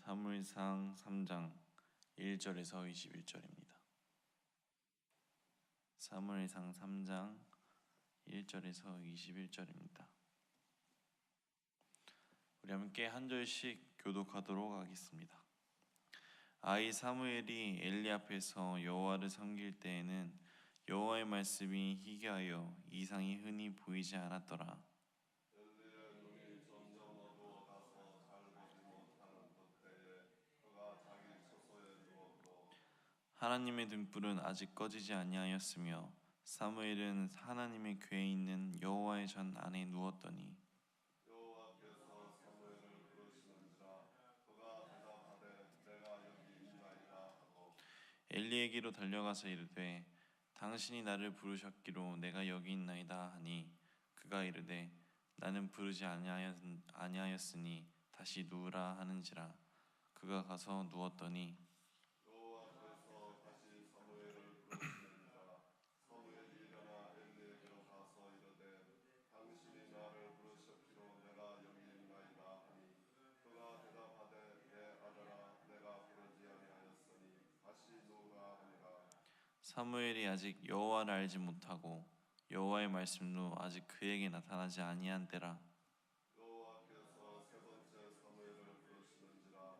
사무엘상 3장 1절에서 21절입니다. 사무엘상 3장 1절에서 21절입니다. 우리 함께 한 절씩 교독하도록 하겠습니다. 아이 사무엘이 엘리 앞에서 여호와를 섬길 때에는 여호와의 말씀이 희귀하여 이상이 흔히 보이지 않았더라. 하나님의 등불은 아직 꺼지지 아니하였으며 사무엘은 하나님의 궤에 있는 여호와의 전 안에 누웠더니 여호와께서 사무엘을 부르시는지라 그가 대답하되 내가 여기 있나이다 하고 엘리에게로 달려가서 이르되 당신이 나를 부르셨기로 내가 여기 있나이다 하니 그가 이르되 나는 부르지 아니하였으니 다시 누우라 하는지라. 그가 가서 누웠더니 여호와께서 다시 사무엘을 부르시는지라 사무엘이 일어나 엘리에게로 가서 이르되 당신이 나를 부르셨기로 내가 여기 있나이다 하니 그가 대답하되 내 아들아 내가 부르지 아니하였으니 다시 누우라 하니라. 사무엘이 아직 여호와를 알지 못하고 여호와의 말씀도 아직 그에게 나타나지 아니한 때라. 여호와께서 세 번째 사무엘을 부르시는지라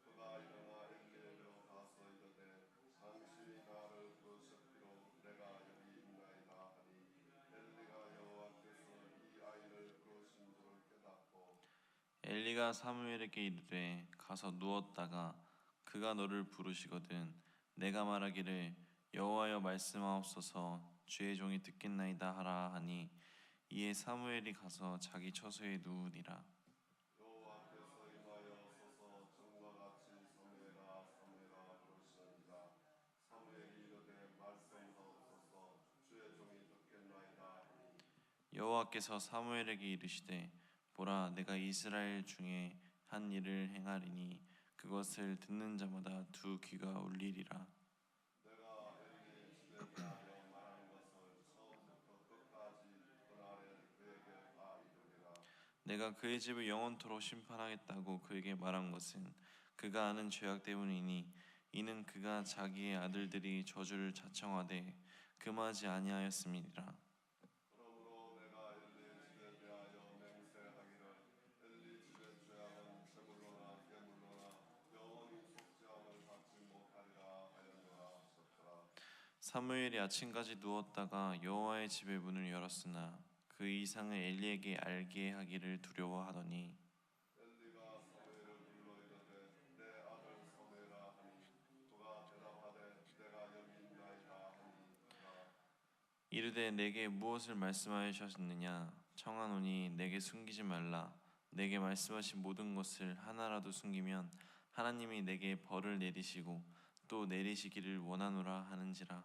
그가 일어나 엘리에게로 가서 이르되 당신이 나를 부르셨기로 내가 여기 있나이다 하니 엘리가 여호와께서 이 아이를 부르신 줄을 깨닫고 엘리가 사무엘에게 이르되 가서 누웠다가 그가 너를 부르시거든 내가 말하기를 여호와여 말씀하옵소서 주의 종이 듣겠나이다 하라 하니 이에 사무엘이 가서 자기 처소에 누우니라. 여호와께서 임하여 서서 전과 같이 사무엘아 사무엘아 부르시는지라 사무엘이 이르되 말씀하옵소서 주의 종이 듣겠나이다 하니 여호와께서 사무엘에게 이르시되 보라 내가 이스라엘 중에 한 일을 행하리니 그것을 듣는 자마다 두 귀가 울리리라. 내가 엘리 집에 대하여 말하는 것을 처음부터 끝까지 그날에 그에게 다 이르리라. 내가 그의 집을 영원토록 심판하겠다고 그에게 말한 것은 그가 아는 죄악 때문이니 이는 그가 자기의 아들들이 저주를 자청하되 금하지 아니하였음이니라. 그러므로 내가 엘리 집에 대하여 맹세하기를 엘리 집의 죄악은 제물로나 예물로나 영원히 속죄함을 받지 못하리라 하였노라 하셨더라. 사무엘이 아침까지 누웠다가 여호와의 집의 문을 열었으나 그 이상을 엘리에게 알게 하기를 두려워하더니 엘리가 사무엘을 불러 이르되 내 아들 사무엘아 하니 그가 대답하되 내가 여기 있나이다 하니 그가 이르되 내게 무엇을 말씀하셨느냐 청하노니 내게 숨기지 말라. 내게 말씀하신 모든 것을 하나라도 숨기면 하나님이 내게 벌을 내리시고 또 내리시기를 원하노라 하는지라.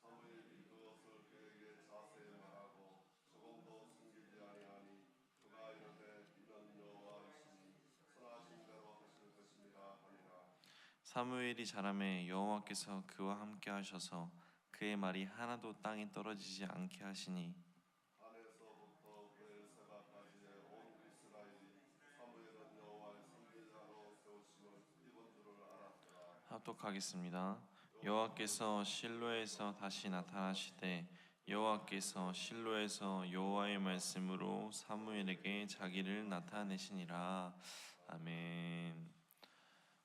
사무엘이 그것을 그에게 자세히 말하고 조금도 숨기지 아니하니 그가 이르되 이는 여호와이시니 선하신 대로 하실 것이니라 하니라. 사무엘이 자라매 여호와께서 그와 함께 하셔서 그의 말이 하나도 땅에 떨어지지 않게 하시니 단에서부터 브엘세바까지의 온 이스라엘이 사무엘은 여호와의 선지자로 세우심을 입은 줄을 알았더라. 합독하겠습니다. 여호와께서 실로에서 다시 나타나시되 여호와께서 실로에서 여호와의 말씀으로 사무엘에게 자기를 나타내시니라. 아멘.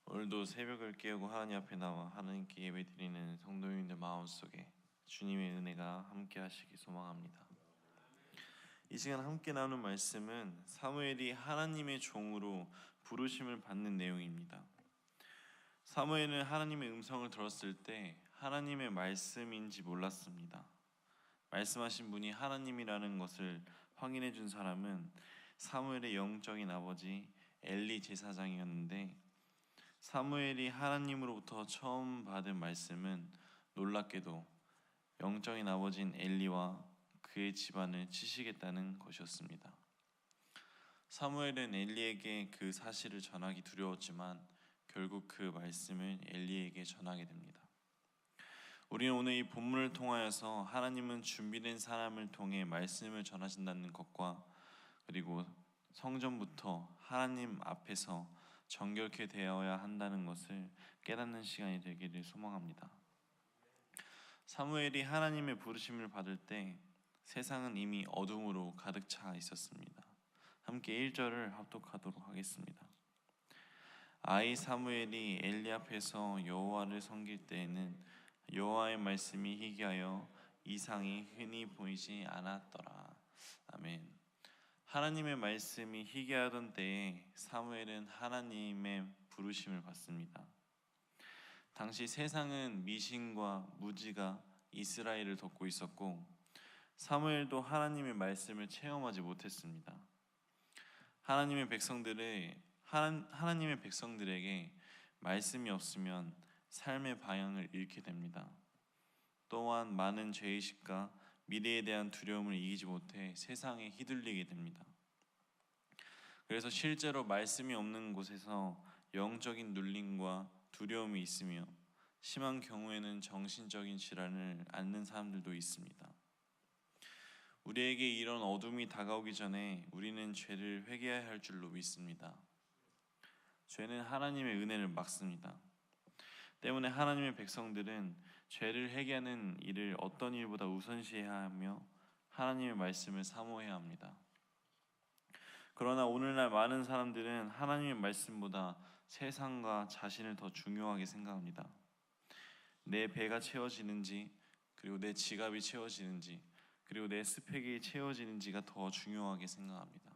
오늘도 새벽을 깨우고 하나님 앞에 나와 하나님께 예배드리는 성도님들 마음속에 주님의 은혜가 함께 하시기 소망합니다. 이 시간 함께 나누는 말씀은 사무엘이 하나님의 종으로 부르심을 받는 내용입니다. 사무엘은 하나님의 음성을 들었을 때 하나님의 말씀인지 몰랐습니다. 말씀하신 분이 하나님이라는 것을 확인해 준 사람은 사무엘의 영적인 아버지 엘리 제사장이었는데 사무엘이 하나님으로부터 처음 받은 말씀은 놀랍게도 영적인 아버지인 엘리와 그의 집안을 치시겠다는 것이었습니다. 사무엘은 엘리에게 그 사실을 전하기 두려웠지만 결국 그 말씀을 엘리에게 전하게 됩니다. 우리는 오늘 이 본문을 통하여서 하나님은 준비된 사람을 통해 말씀을 전하신다는 것과 그리고 성전부터 하나님 앞에서 정결케 되어야 한다는 것을 깨닫는 시간이 되기를 소망합니다. 사무엘이 하나님의 부르심을 받을 때 세상은 이미 어둠으로 가득 차 있었습니다. 함께 1절을 합독하도록 하겠습니다. 아이 사무엘이 엘리 앞에서 여호와를 섬길 때에는 여호와의 말씀이 희귀하여 이상이 흔히 보이지 않았더라. 아멘. 하나님의 말씀이 희귀하던 때에 사무엘은 하나님의 부르심을 받습니다. 당시 세상은 미신과 무지가 이스라엘을 덮고 있었고 사무엘도 하나님의 말씀을 체험하지 못했습니다. 하나님의 백성들에게 말씀이 없으면 삶의 방향을 잃게 됩니다. 또한 많은 죄의식과 미래에 대한 두려움을 이기지 못해 세상에 휘둘리게 됩니다. 그래서 실제로 말씀이 없는 곳에서 영적인 눌림과 두려움이 있으며 심한 경우에는 정신적인 질환을 앓는 사람들도 있습니다. 우리에게 이런 어둠이 다가오기 전에 우리는 죄를 회개해야 할 줄로 믿습니다. 죄는 하나님의 은혜를 막습니다. 때문에 하나님의 백성들은 죄를 회개하는 일을 어떤 일보다 우선시해야 하며 하나님의 말씀을 사모해야 합니다. 그러나 오늘날 많은 사람들은 하나님의 말씀보다 세상과 자신을 더 중요하게 생각합니다. 내 배가 채워지는지, 그리고 내 지갑이 채워지는지, 그리고 내 스펙이 채워지는지가 더 중요하게 생각합니다.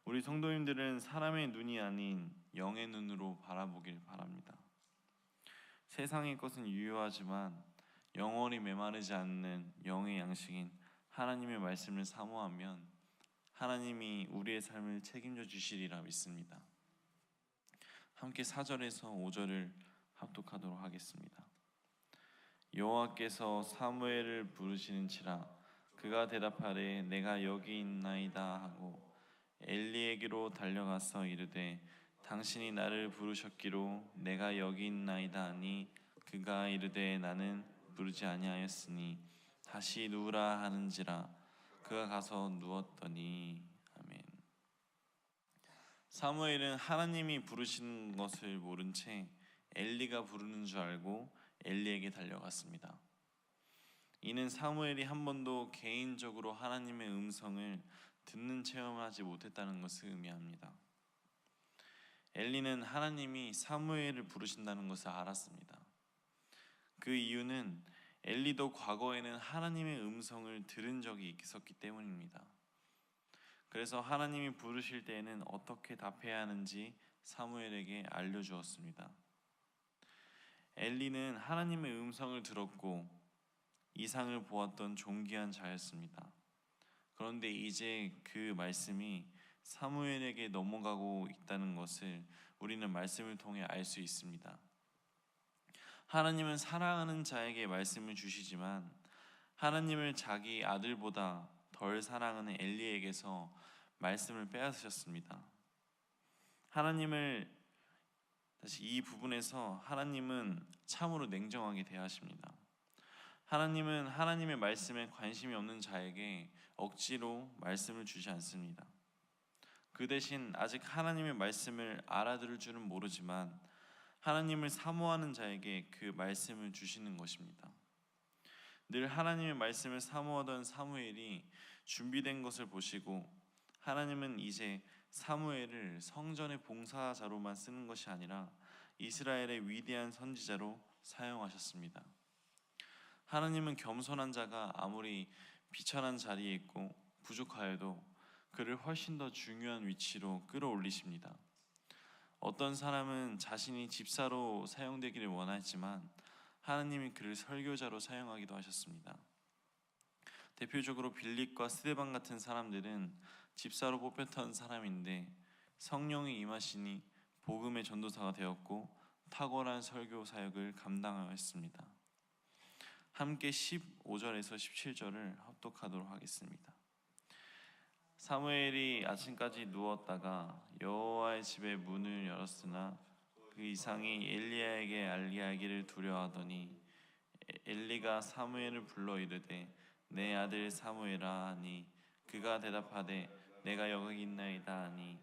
우리 성도님들은 사람의 눈이 아닌 영의 눈으로 바라보길 바랍니다. 세상의 것은 유효하지만 영원히 메마르지 않는 영의 양식인 하나님의 말씀을 사모하면 하나님이 우리의 삶을 책임져 주시리라 믿습니다. 함께 4절에서 5절을 합독하도록 하겠습니다. 여호와께서 사무엘을 부르시는지라 그가 대답하되 내가 여기 있나이다 하고 엘리에게로 달려가서 이르되 당신이 나를 부르셨기로 내가 여기 있나이다 하니 그가 이르되 나는 부르지 아니하였으니 다시 누우라 하는지라 그가 가서 누웠더니. 아멘. 사무엘은 하나님이 부르시는 것을 모른 채 엘리가 부르는 줄 알고 엘리에게 달려갔습니다. 이는 사무엘이 한 번도 개인적으로 하나님의 음성을 듣는 체험을 하지 못했다는 것을 의미합니다. 엘리는 하나님이 사무엘을 부르신다는 것을 알았습니다. 그 이유는 엘리도 과거에는 하나님의 음성을 들은 적이 있었기 때문입니다. 그래서 하나님이 부르실 때에는 어떻게 답해야 하는지 사무엘에게 알려주었습니다. 엘리는 하나님의 음성을 들었고 이상을 보았던 존귀한 자였습니다. 그런데 이제 그 말씀이 사무엘에게 넘어가고 있다는 것을 우리는 말씀을 통해 알 수 있습니다. 하나님은 사랑하는 자에게 말씀을 주시지만 하나님을 자기 아들보다 덜 사랑하는 엘리에게서 말씀을 빼앗으셨습니다. 이 부분에서 하나님은 참으로 냉정하게 대하십니다. 하나님은 하나님의 말씀에 관심이 없는 자에게 억지로 말씀을 주지 않습니다. 그 대신 아직 하나님의 말씀을 알아들을 줄은 모르지만 하나님을 사모하는 자에게 그 말씀을 주시는 것입니다. 늘 하나님의 말씀을 사모하던 사무엘이 준비된 것을 보시고 하나님은 이제 사무엘을 성전의 봉사자로만 쓰는 것이 아니라 이스라엘의 위대한 선지자로 사용하셨습니다. 하나님은 겸손한 자가 아무리 비천한 자리에 있고 부족하여도 그를 훨씬 더 중요한 위치로 끌어올리십니다. 어떤 사람은 자신이 집사로 사용되기를 원하지만 하나님이 그를 설교자로 사용하기도 하셨습니다. 대표적으로 빌립과 스데반 같은 사람들은 집사로 뽑혔던 사람인데 성령이 임하시니 복음의 전도사가 되었고 탁월한 설교 사역을 감당하였습니다. 함께 15절에서 17절을 합독하도록 하겠습니다. 사무엘이 아침까지 누웠다가 여호와의 집의 문을 열었으나 그 이상이 엘리야에게 알리하기를 두려워하더니 엘리가 사무엘을 불러 이르되 내 아들 사무엘아 하니 그가 대답하되 내가 여기 있나이다 하니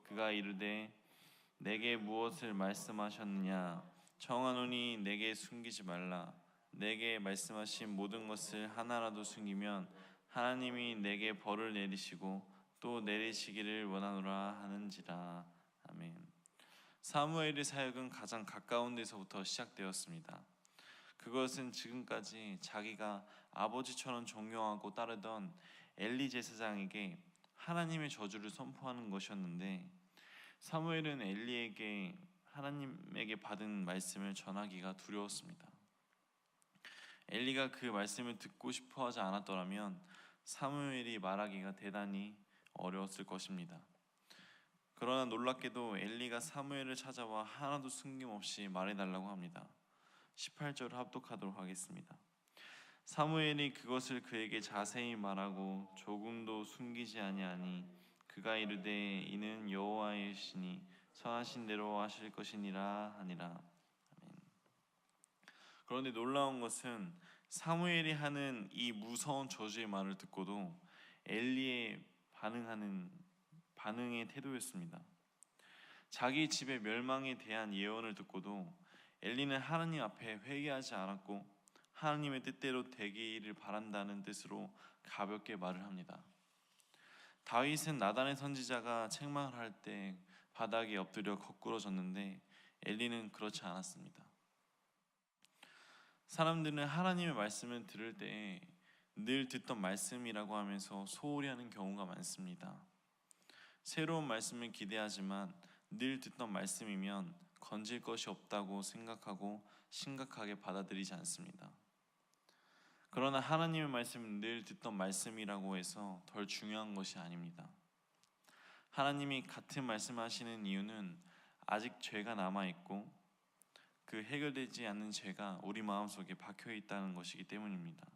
그가 이르되 내게 무엇을 말씀하셨느냐? 청하노니 내게 숨기지 말라. 내게 말씀하신 모든 것을 하나라도 숨기면 하나님이 내게 벌을 내리시고 또 내리시기를 원하노라 하는지라. 아멘. 사무엘의 사역은 가장 가까운 데서부터 시작되었습니다. 그것은 지금까지 자기가 아버지처럼 존경하고 따르던 엘리 제사장에게 하나님의 저주를 선포하는 것이었는데, 사무엘은 엘리에게 하나님에게 받은 말씀을 전하기가 두려웠습니다. 엘리가 그 말씀을 듣고 싶어 하지 않았더라면 사무엘이 말하기가 대단히 어려웠을 것입니다. 그러나 놀랍게도 엘리가 사무엘을 찾아와 하나도 숨김없이 말해달라고 합니다. 18절을 합독하도록 하겠습니다. 사무엘이 그것을 그에게 자세히 말하고 조금도 숨기지 아니하니 그가 이르되 이는 여호와의 시니 선하신 대로 하실 것이니라 하니라. 아멘. 그런데 놀라운 것은 사무엘이 하는 이 무서운 저주의 말을 듣고도 엘리의 반응의 태도였습니다. 자기 집의 멸망에 대한 예언을 듣고도 엘리는 하나님 앞에 회개하지 않았고 하나님의 뜻대로 되기를 바란다는 뜻으로 가볍게 말을 합니다. 다윗은 나단의 선지자가 책망을 할 때 바닥에 엎드려 거꾸로 졌는데 엘리는 그렇지 않았습니다. 사람들은 하나님의 말씀을 들을 때 늘 듣던 말씀이라고 하면서 소홀히 하는 경우가 많습니다. 새로운 말씀을 기대하지만 늘 듣던 말씀이면 건질 것이 없다고 생각하고 심각하게 받아들이지 않습니다. 그러나 하나님의 말씀은 늘 듣던 말씀이라고 해서 덜 중요한 것이 아닙니다. 하나님이 같은 말씀하시는 이유는 아직 죄가 남아있고 그 해결되지 않는 죄가 우리 마음속에 박혀있다는 것이기 때문입니다.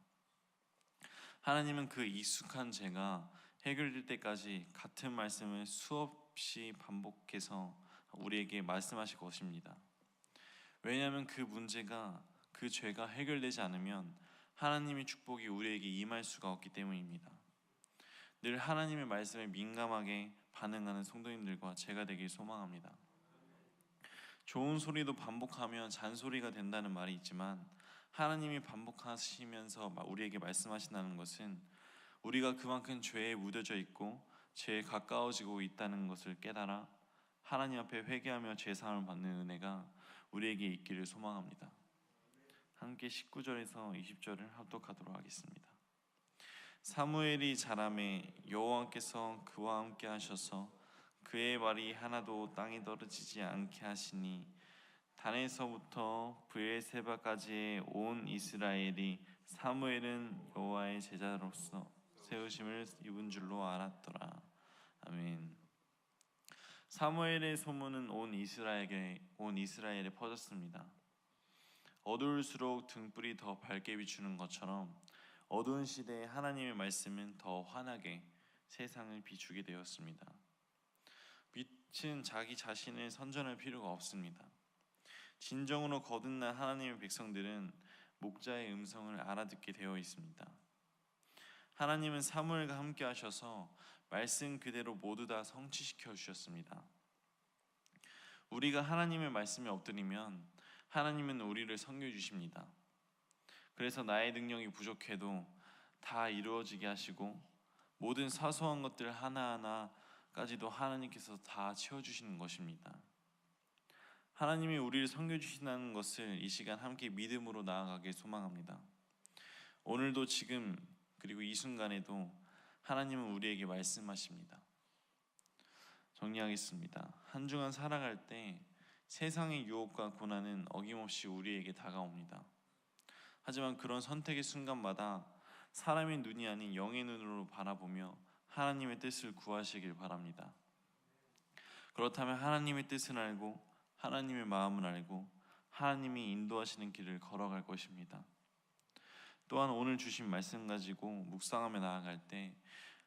하나님은 그 익숙한 죄가 해결될 때까지 같은 말씀을 수없이 반복해서 우리에게 말씀하실 것입니다. 왜냐하면 그 문제가, 그 죄가 해결되지 않으면 하나님의 축복이 우리에게 임할 수가 없기 때문입니다. 늘 하나님의 말씀에 민감하게 반응하는 성도님들과 제가 되길 소망합니다. 좋은 소리도 반복하면 잔소리가 된다는 말이 있지만 하나님이 반복하시면서 우리에게 말씀하신다는 것은 우리가 그만큼 죄에 묻어져 있고 죄에 가까워지고 있다는 것을 깨달아 하나님 앞에 회개하며 죄사함을 받는 은혜가 우리에게 있기를 소망합니다. 함께 19절에서 20절을 합독하도록 하겠습니다. 사무엘이 자라매 여호와께서 그와 함께 하셔서 그의 말이 하나도 땅에 떨어지지 않게 하시니 단에서부터 브엘세바까지의 온 이스라엘이 사무엘은 여호와의 제자로서 세우심을 입은 줄로 알았더라. 아멘. 사무엘의 소문은 온 이스라엘에 퍼졌습니다. 어두울수록 등불이 더 밝게 비추는 것처럼 어두운 시대에 하나님의 말씀은 더 환하게 세상을 비추게 되었습니다. 빛은 자기 자신을 선전할 필요가 없습니다. 진정으로 거듭난 하나님의 백성들은 목자의 음성을 알아듣게 되어 있습니다. 하나님은 사무엘과 함께 하셔서 말씀 그대로 모두 다 성취시켜 주셨습니다. 우리가 하나님의 말씀에 엎드리면 하나님은 우리를 섬겨 주십니다. 그래서 나의 능력이 부족해도 다 이루어지게 하시고 모든 사소한 것들 하나하나까지도 하나님께서 다 채워주시는 것입니다. 하나님이 우리를 섬겨주신다는 것을 이 시간 함께 믿음으로 나아가길 소망합니다. 오늘도 지금 그리고 이 순간에도 하나님은 우리에게 말씀하십니다. 정리하겠습니다. 한 주간 살아갈 때 세상의 유혹과 고난은 어김없이 우리에게 다가옵니다. 하지만 그런 선택의 순간마다 사람의 눈이 아닌 영의 눈으로 바라보며 하나님의 뜻을 구하시길 바랍니다. 그렇다면 하나님의 뜻을 알고 하나님의 마음을 알고 하나님이 인도하시는 길을 걸어갈 것입니다. 또한 오늘 주신 말씀 가지고 묵상하며 나아갈 때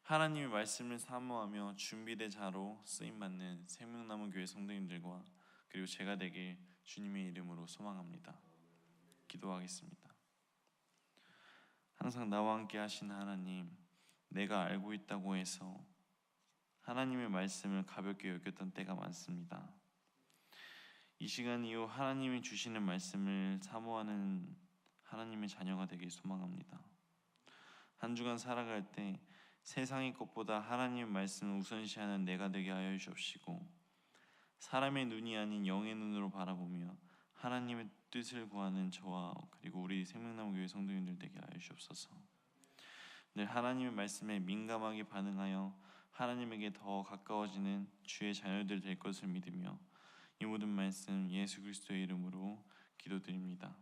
하나님의 말씀을 사모하며 준비된 자로 쓰임받는 생명나무 교회 성도님들과 그리고 제가 되길 주님의 이름으로 소망합니다. 기도하겠습니다. 항상 나와 함께 하신 하나님, 내가 알고 있다고 해서 하나님의 말씀을 가볍게 여겼던 때가 많습니다. 이 시간 이후 하나님이 주시는 말씀을 사모하는 하나님의 자녀가 되길 소망합니다. 한 주간 살아갈 때 세상의 것보다 하나님의 말씀을 우선시하는 내가 되게 하여 주옵시고, 사람의 눈이 아닌 영의 눈으로 바라보며 하나님의 뜻을 구하는 저와 그리고 우리 생명나무 교회 성도님들 되게 하여 주옵소서. 늘 하나님의 말씀에 민감하게 반응하여 하나님에게 더 가까워지는 주의 자녀들 될 것을 믿으며 이 모든 말씀 예수 그리스도의 이름으로 기도드립니다.